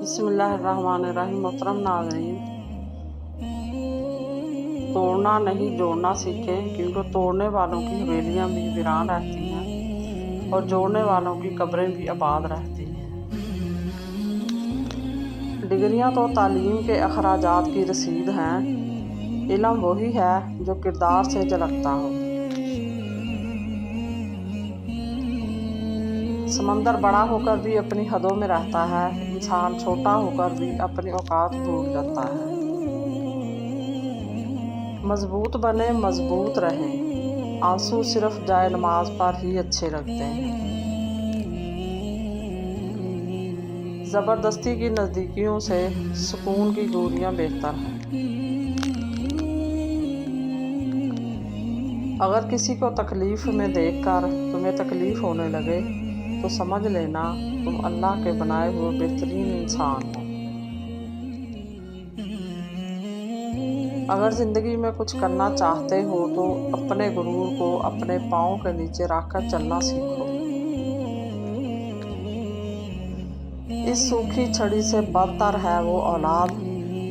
बिस्मिल्लाहिर्रहमानिर्रहीम। मोहतरम नाज़रीन, तोड़ना नहीं जोड़ना सीखें, क्योंकि तोड़ने वालों की हवेलियाँ भी वीरान रहती हैं और जोड़ने वालों की कब्रें भी आबाद रहती हैं। डिग्रियाँ तो तालीम के अखराजात की रसीद हैं, इल्म वही है जो किरदार से झलकता हो। समंदर बड़ा होकर भी अपनी हदों में रहता है, इंसान छोटा होकर भी अपनी औकात भूल जाता है। मजबूत बने मजबूत रहें, आंसू सिर्फ जाए नमाज पर ही अच्छे लगते हैं। ज़बरदस्ती की नज़दीकियों से सुकून की दूरियां बेहतर हैं। अगर किसी को तकलीफ़ में देखकर तुम्हें तकलीफ़ होने लगे तो समझ लेना तुम अल्लाह के बनाए हुए बेहतरीन इंसान हो। अगर ज़िंदगी में कुछ करना चाहते हो तो अपने गुरूर को अपने पाँव के नीचे रखकर चलना सीखो। इस सूखी छड़ी से बदतर है वो औलाद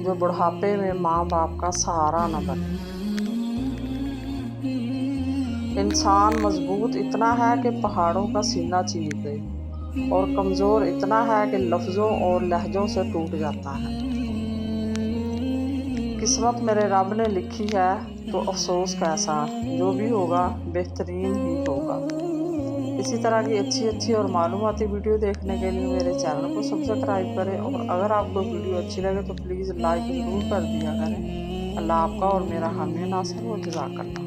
जो बुढ़ापे में माँ बाप का सहारा न बने। इंसान मजबूत इतना है कि पहाड़ों का सीना चीर दे, और कमज़ोर इतना है कि लफ्ज़ों और लहजों से टूट जाता है। किस्मत मेरे रब ने लिखी है तो अफसोस कैसा, जो भी होगा बेहतरीन ही होगा। इसी तरह की अच्छी और मालूमाती वीडियो देखने के लिए मेरे चैनल को सब्सक्राइब करें, और अगर आपको वीडियो अच्छी लगे तो प्लीज़ लाइक ज़रूर कर दिया करें। अल्लाह आपका और मेरा हामी नासिर व जज़ाकल्लाह।